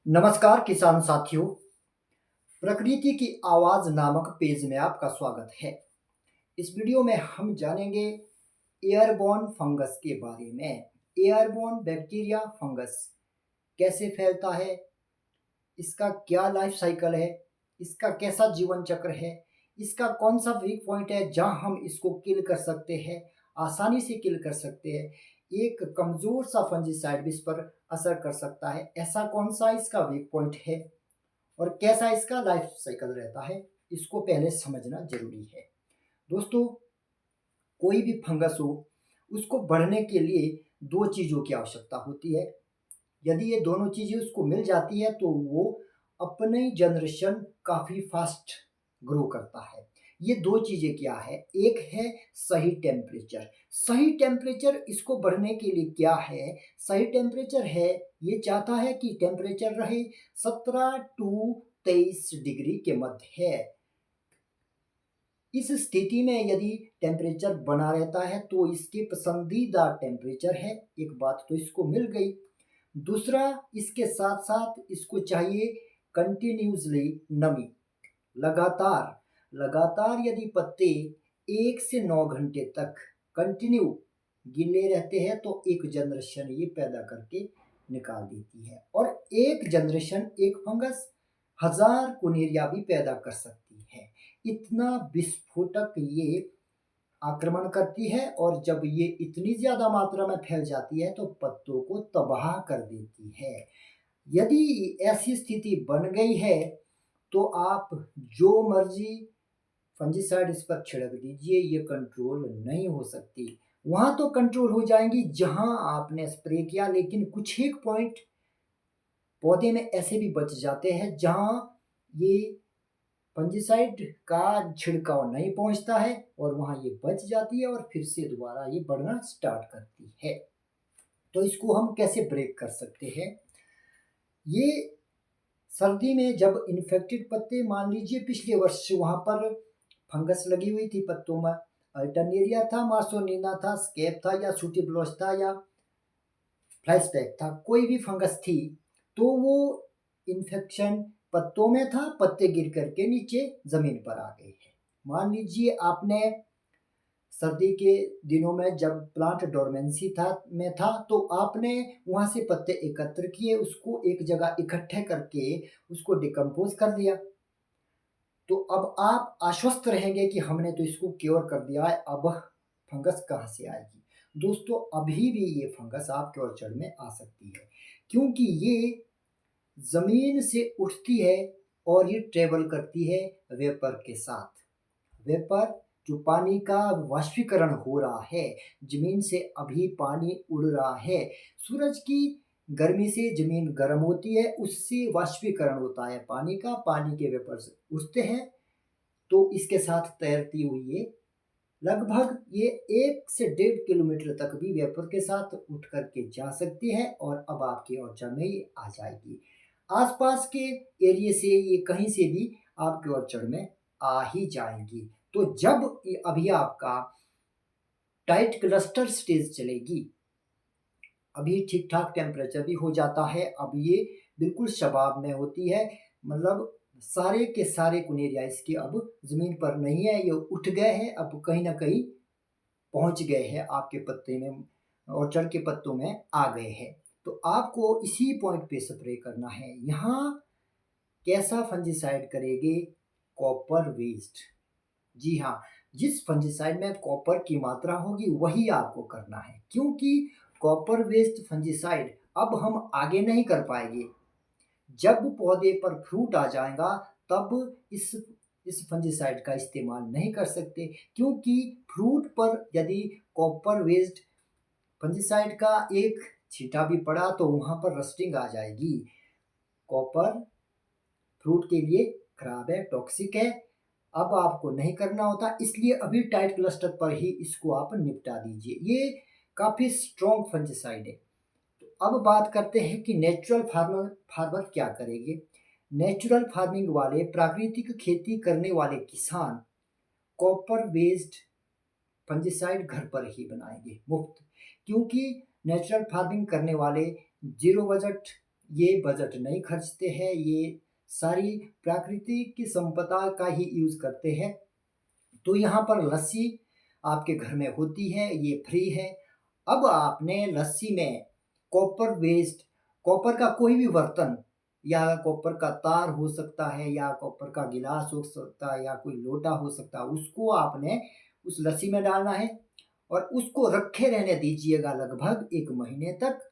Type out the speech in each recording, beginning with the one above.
नमस्कार किसान साथियों। प्रकृति की आवाज नामक पेज में आपका स्वागत है। इस वीडियो में हम जानेंगे एयरबॉर्न फंगस के बारे में। एयरबॉर्न बैक्टीरिया फंगस कैसे फैलता है, इसका क्या लाइफ साइकिल है, इसका कैसा जीवन चक्र है, इसका कौन सा वीक पॉइंट है जहां हम इसको किल कर सकते हैं, आसानी से किल कर सकते हैं। एक कमजोर सा फंजीसाइड भी इस पर असर कर सकता है, ऐसा कौन सा इसका वीक पॉइंट है और कैसा इसका लाइफ साइकिल रहता है, इसको पहले समझना जरूरी है। दोस्तों, कोई भी फंगस हो, उसको बढ़ने के लिए दो चीज़ों की आवश्यकता होती है। यदि ये दोनों चीज़ें उसको मिल जाती है तो वो अपनी जनरेशन काफ़ी फास्ट ग्रो करता है। ये दो चीज़ें क्या है? एक है सही टेम्परेचर। सही टेम्परेचर इसको बढ़ने के लिए क्या है? सही टेम्परेचर है, ये चाहता है कि टेम्परेचर रहे 17 टू 23 डिग्री के मध्य है। इस स्थिति में यदि टेम्परेचर बना रहता है तो इसके पसंदीदा टेम्परेचर है। एक बात तो इसको मिल गई। दूसरा, इसके साथ साथ इसको चाहिए कंटिन्यूसली नमी। लगातार लगातार यदि पत्ते 1 से 9 घंटे तक कंटिन्यू गिले रहते हैं तो एक जनरेशन ये पैदा करके निकाल देती है। और एक जनरेशन, एक फंगस 1000 कुनेरिया भी पैदा कर सकती है। इतना विस्फोटक ये आक्रमण करती है और जब ये इतनी ज्यादा मात्रा में फैल जाती है तो पत्तों को तबाह कर देती है। यदि ऐसी स्थिति बन गई है तो आप जो मर्जी फंजीसाइड इस पर छिड़क दीजिए, ये कंट्रोल नहीं हो सकती। वहां तो कंट्रोल हो जाएंगी जहां आपने स्प्रे किया, लेकिन कुछ एक पॉइंट पौधे में ऐसे भी बच जाते हैं जहां ये फंजीसाइड का छिड़काव नहीं पहुंचता है और वहां ये बच जाती है और फिर से दोबारा ये बढ़ना स्टार्ट करती है। तो इसको हम कैसे ब्रेक कर सकते हैं? ये सर्दी में जब इन्फेक्टेड पत्ते, मान लीजिए पिछले वर्ष वहां पर फंगस लगी हुई थी पत्तों में, अल्टरनेरिया था, मार्सोनिना था, स्केप था या सूटीब्लोस था या फ्लैशबैक था, कोई भी फंगस थी, तो वो इन्फेक्शन पत्तों में था, पत्ते गिर करके नीचे जमीन पर आ गए हैं। मान लीजिए आपने सर्दी के दिनों में जब प्लांट डोरमेंसी था में था तो आपने वहां से पत्ते एकत्र किए, उसको एक जगह इकट्ठे करके उसको डिकम्पोज कर दिया, तो अब आप आश्वस्त रहेंगे कि हमने तो इसको क्योर कर दिया है, अब फंगस कहाँ से आएगी? दोस्तों, अभी भी ये फंगस आपके ऑर्चर्ड में आ सकती है, क्योंकि ये जमीन से उठती है और ये ट्रेवल करती है वेपर के साथ। वेपर जो पानी का वाष्पीकरण हो रहा है, जमीन से अभी पानी उड़ रहा है, सूरज की गर्मी से जमीन गर्म होती है, उससे वाष्पीकरण होता है पानी का, पानी के वेपर्स उठते हैं तो इसके साथ तैरती हुई ये लगभग ये 1 से 1.5 किलोमीटर तक भी वेपर के साथ उठ करके जा सकती है और अब आपके ऑर्चर्ड में ये आ जाएगी। आसपास के एरिया से ये कहीं से भी आपके ऑर्चर्ड में आ ही जाएगी। तो जब ये अभी आपका टाइट क्लस्टर स्टेज चलेगी, अभी ठीक ठाक टेम्परेचर भी हो जाता है, अब ये बिल्कुल शबाब में होती है, मतलब सारे के सारे कुनेरिया इसके अब जमीन पर नहीं है, ये उठ गए हैं, अब कहीं ना कहीं पहुंच गए हैं आपके पत्ते में, ऑर्चर्ड के पत्तों में आ गए हैं। तो आपको इसी पॉइंट पे स्प्रे करना है। यहाँ कैसा फंजीसाइड करेंगे? Copper waste. जी हाँ, जिस फंजीसाइड में कॉपर की मात्रा होगी वही आपको करना है, क्योंकि कॉपर वेस्ट फंजीसाइड अब हम आगे नहीं कर पाएंगे। जब पौधे पर फ्रूट आ जाएगा तब इस फंजीसाइड का इस्तेमाल नहीं कर सकते, क्योंकि फ्रूट पर यदि कॉपर वेस्ट फंजीसाइड का एक छींटा भी पड़ा तो वहां पर रस्टिंग आ जाएगी। कॉपर फ्रूट के लिए खराब है, टॉक्सिक है, अब आपको नहीं करना होता, इसलिए अभी टाइट क्लस्टर पर ही इसको आप निपटा दीजिए। ये काफी स्ट्रॉन्ग फंजीसाइड है। तो अब बात करते हैं कि नेचुरल फार्मर क्या करेंगे। नेचुरल फार्मिंग वाले, प्राकृतिक खेती करने वाले किसान कॉपर बेस्ड फंजीसाइड घर पर ही बनाएंगे मुफ्त, क्योंकि नेचुरल फार्मिंग करने वाले जीरो बजट ये बजट नहीं खर्चते हैं, ये सारी प्राकृतिक की संपदा का ही यूज करते हैं। तो यहाँ पर लस्सी आपके घर में होती है, ये फ्री है। अब आपने लस्सी में कॉपर वेस्ट, कॉपर का कोई भी बर्तन या कॉपर का तार हो सकता है या कॉपर का गिलास हो सकता है या कोई लोटा हो सकता है, उसको आपने उस लस्सी में डालना है और उसको रखे रहने दीजिएगा लगभग 1 महीने तक।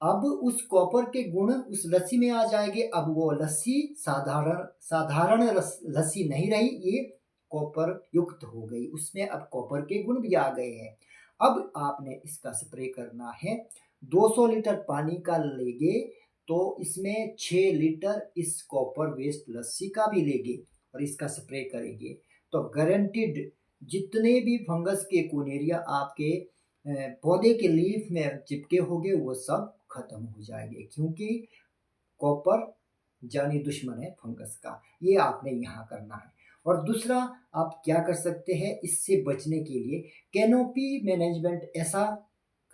अब उस कॉपर के गुण उस लस्सी में आ जाएंगे। अब वो लस्सी साधारण साधारण लस्सी नहीं रही, ये कॉपर युक्त हो गई, उसमें अब कॉपर के गुण भी आ गए हैं। अब आपने इसका स्प्रे करना है। 200 लीटर पानी का लेंगे तो इसमें 6 लीटर इस कॉपर वेस्ट लस्सी का भी लेंगे और इसका स्प्रे करेंगे तो गारंटीड जितने भी फंगस के कोनेरिया आपके पौधे के लीफ में चिपके होंगे वो सब खत्म हो जाएंगे, क्योंकि कॉपर जानी दुश्मन है फंगस का। ये आपने यहाँ करना है। और दूसरा आप क्या कर सकते हैं इससे बचने के लिए, कैनोपी मैनेजमेंट ऐसा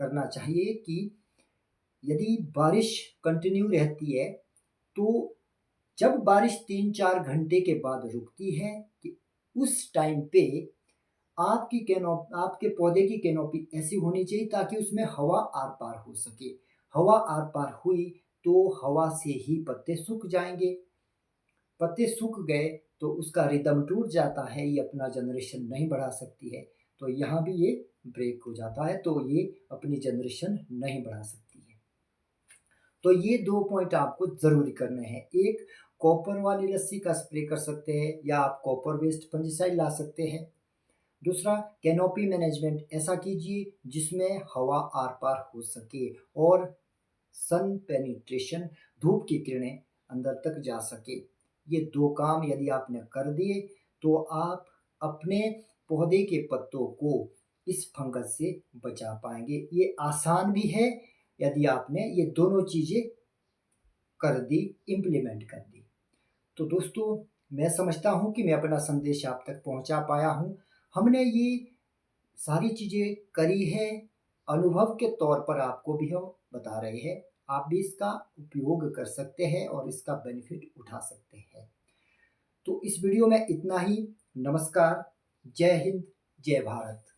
करना चाहिए कि यदि बारिश कंटिन्यू रहती है तो जब बारिश 3-4 घंटे के बाद रुकती है कि उस टाइम पे आपके पौधे की कैनोपी ऐसी होनी चाहिए ताकि उसमें हवा आर पार हो सके। हवा आर पार हुई तो हवा से ही पत्ते सूख जाएंगे। पत्ते सूख गए तो उसका रिदम टूट जाता है, ये अपना जनरेशन नहीं बढ़ा सकती है। तो यहाँ भी ये ब्रेक हो जाता है, तो ये अपनी जनरेशन नहीं बढ़ा सकती है। तो ये 2 पॉइंट आपको जरूरी करने हैं। एक, कॉपर वाली लस्सी का स्प्रे कर सकते हैं या आप कॉपर वेस्ट फंजिसाइड ला सकते हैं। दूसरा, कैनोपी मैनेजमेंट ऐसा कीजिए जिसमें हवा आर पार हो सके और सन पेनिट्रेशन, धूप की किरणें अंदर तक जा सके। ये 2 काम यदि आपने कर दिए तो आप अपने पौधे के पत्तों को इस फंगस से बचा पाएंगे। ये आसान भी है यदि आपने ये दोनों चीजें कर दी, इम्प्लीमेंट कर दी। तो दोस्तों, मैं समझता हूँ कि मैं अपना संदेश आप तक पहुँचा पाया हूँ। हमने ये सारी चीज़ें करी है, अनुभव के तौर पर आपको भी हम बता रहे हैं। आप भी इसका उपयोग कर सकते हैं और इसका बेनिफिट उठा सकते हैं। तो इस वीडियो में इतना ही। नमस्कार, जय हिंद, जय भारत।